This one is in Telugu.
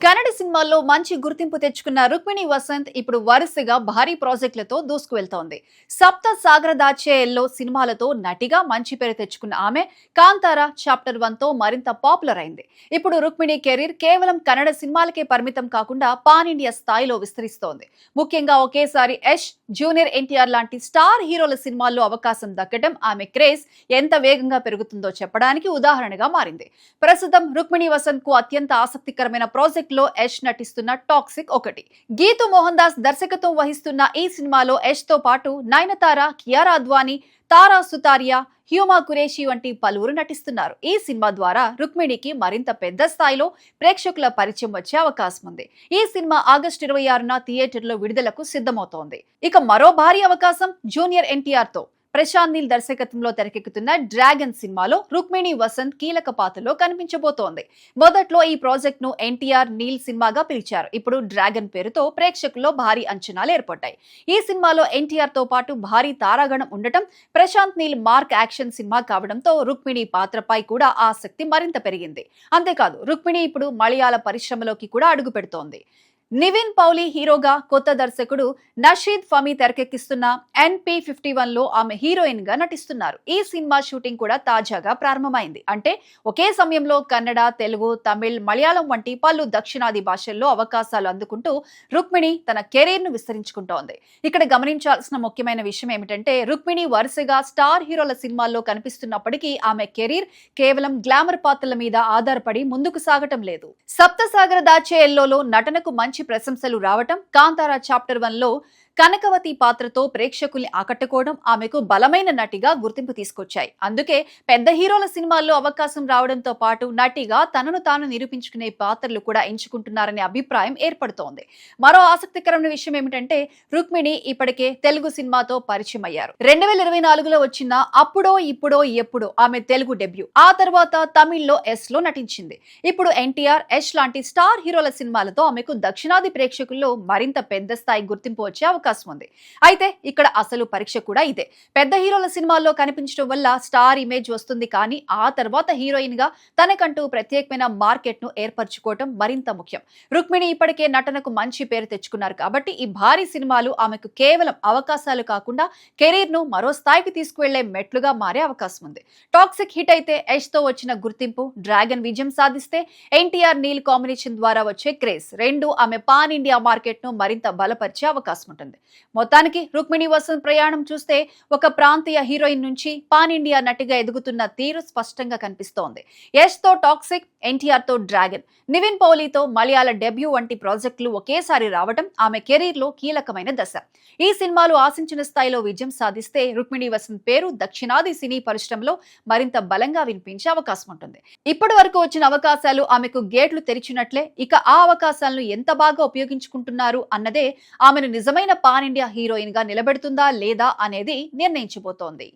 కన్నడ సినిమాల్లో మంచి గుర్తింపు తెచ్చుకున్న రుక్మిణి వసంత్ ఇప్పుడు వరుసగా భారీ ప్రాజెక్టులతో దూసుకువెళ్తోంది. సప్త సాగరదాచేల్లో సినిమాలతో నటిగా మంచి పేరు తెచ్చుకున్న ఆమె కాంతార చాప్టర్ 1 తో మరింత పాపులర్ అయింది. ఇప్పుడు రుక్మిణి కెరీర్ కేవలం కన్నడ సినిమాలకే పరిమితం కాకుండా పాన్ ఇండియా స్థాయిలో విస్తరిస్తోంది. ముఖ్యంగా ఒకేసారి యష్, జూనియర్ ఎన్టీఆర్ లాంటి స్టార్ హీరోల సినిమాల్లో అవకాశం దక్కడం ఆమె క్రేజ్ ఎంత వేగంగా పెరుగుతుందో చెప్పడానికి ఉదాహరణగా మారింది. ప్రస్తుతం రుక్మిణి వసంత్ కు అత్యంత ఆసక్తికరమైన ప్రాజెక్ట్ లో యష్ నటిస్తున్న టాక్సిక్ ఒకటి. గీతు మోహన్ దాస్ దర్శకత్వం వహిస్తున్న ఈ సినిమాలో యష్ తో పాటు నయనతార, కియారా అద్వానీ, తారా సుతారియా, హ్యూమా కురేషి వంటి పలువురు నటిస్తున్నారు. ఈ సినిమా ద్వారా రుక్మిణికి మరింత పెద్ద స్థాయిలో ప్రేక్షకుల పరిచయం వచ్చే అవకాశం ఉంది. ఈ సినిమా ఆగస్టు 26న థియేటర్లో విడుదలకు సిద్ధమవుతోంది. ఇక మరో భారీ అవకాశం జూనియర్ ఎన్టీఆర్ తో ప్రశాంత్ నీల్ దర్శకత్వంలో తెరకెక్కుతున్న డ్రాగన్ సినిమాలో రుక్మిణి వసంత్ కీలక పాత్రలో కనిపించబోతోంది. మొదట్లో ఈ ప్రాజెక్ట్ ను ఎన్టీఆర్ నీల్ సినిమాగా పిలిచారు. ఇప్పుడు డ్రాగన్ పేరుతో ప్రేక్షకుల్లో భారీ అంచనాలు ఏర్పడ్డాయి. ఈ సినిమాలో ఎన్టీఆర్ తో పాటు భారీ తారాగణం ఉండటం, Prashanth Neel mark action cinema కావడంతో రుక్మిణి పాత్రపై కూడా ఆసక్తి మరింత పెరిగింది. అంతేకాదు రుక్మిణి ఇప్పుడు మలయాళ పరిశ్రమలోకి కూడా అడుగు పెడుతోంది. నివిన్ పౌలి హీరోగా కొత్త దర్శకుడు నషీద్ ఫమీ తెరకెక్కిస్తున్న NP51 లో ఆమె హీరోయిన్ గా నటిస్తున్నారు. ఈ సినిమా షూటింగ్ కూడా తాజాగా ప్రారంభమైంది. అంటే ఒకే సమయంలో కన్నడ, తెలుగు, తమిళ్, మలయాళం వంటి పలు దక్షిణాది భాషల్లో అవకాశాలు అందుకుంటూ రుక్మిణి తన కెరీర్ ను విస్తరించుకుంటోంది. ఇక్కడ గమనించాల్సిన ముఖ్యమైన విషయం ఏమిటంటే రుక్మిణి వరుసగా స్టార్ హీరోల సినిమాల్లో కనిపిస్తున్నప్పటికీ ఆమె కెరీర్ కేవలం గ్లామర్ పాత్రల మీద ఆధారపడి ముందుకు సాగటం లేదు. సప్తసాగర దాచేల్లో నటనకు మంచి ప్రశంసలు రావటం, కాంతార చాప్టర్ 1 లో కనకవతి పాత్రతో ప్రేక్షకుల్ని ఆకట్టుకోవడం ఆమెకు బలమైన నటిగా గుర్తింపు తీసుకొచ్చాయి. అందుకే పెద్ద హీరోల సినిమాల్లో అవకాశం రావడంతో పాటు నటిగా తనను తాను నిరూపించుకునే పాత్రలు కూడా ఎంచుకుంటున్నారనే అభిప్రాయం ఏర్పడుతోంది. మరో ఆసక్తికరమైన విషయం ఏమిటంటే రుక్మిణి ఇప్పటికే తెలుగు సినిమాతో పరిచయం అయ్యారు. 2024లో వచ్చిన అప్పుడో ఇప్పుడో ఎప్పుడో ఆమె తెలుగు డెబ్యూ. ఆ తర్వాత తమిళ్లో ఎస్ లో నటించింది. ఇప్పుడు ఎన్టీఆర్, యష్ లాంటి స్టార్ హీరోల సినిమాలతో ఆమెకు దక్షిణాది ప్రేక్షకుల్లో మరింత పెద్ద స్థాయి గుర్తింపు వచ్చే అవకాశం ఉంది. అయితే ఇక్కడ అసలు పరీక్ష కూడా ఇదే. పెద్ద హీరోల సినిమాల్లో కనిపించడం వల్ల స్టార్ ఇమేజ్ వస్తుంది, కానీ ఆ తర్వాత హీరోయిన్ గా తనకంటూ ప్రత్యేకమైన మార్కెట్ ను ఏర్పరచుకోవటం మరింత ముఖ్యం. రుక్మిణి ఇప్పటికే నటనకు మంచి పేరు తెచ్చుకున్నారు కాబట్టి ఈ భారీ సినిమాలు ఆమెకు కేవలం అవకాశాలు కాకుండా కెరీర్ ను మరో స్థాయికి తీసుకువెళ్లే మెట్లుగా మారే అవకాశం ఉంది. టాక్సిక్ హిట్ అయితే యష్ తో వచ్చిన గుర్తింపు, డ్రాగన్ విజయం సాధిస్తే ఎన్టీఆర్ నీల్ కాంబినేషన్ ద్వారా వచ్చే క్రేజ్ రెండు ఆమె పాన్ ఇండియా మార్కెట్ ను మరింత బలపరిచే అవకాశం ఉంటుంది. మొత్తానికి రుక్మిణి వసంత్ ప్రయాణం చూస్తే ఒక ప్రాంతీయ హీరోయిన్ నుంచి పాన్ ఇండియా నటిగా ఎదుగుతున్న తీరు స్పష్టంగా కనిపిస్తోంది. యష్ తో టాక్సిక్, ఎన్టీఆర్ తో డ్రాగన్, నివిన్ పౌలితో మలయాళ డెబ్యూ వంటి ప్రాజెక్టులు ఒకేసారి రావడం ఆమె కెరీర్ లో కీలకమైన దశ. ఈ సినిమాలు ఆశించిన స్థాయిలో విజయం సాధిస్తే రుక్మిణి వసంత్ పేరు దక్షిణాది సినీ పరిశ్రమలో మరింత బలంగా వినిపించే అవకాశం ఉంటుంది. ఇప్పటి వరకు వచ్చిన అవకాశాలు ఆమెకు గేట్లు తెరిచినట్లే. ఇక ఆ అవకాశాలను ఎంత బాగా ఉపయోగించుకుంటున్నారు అన్నదే ఆమెను నిజమైన పాన్ ఇండియా హీరోయిన్ గా నిలబెడుతుందా లేదా అనేది నిర్ణయించబోతోంది.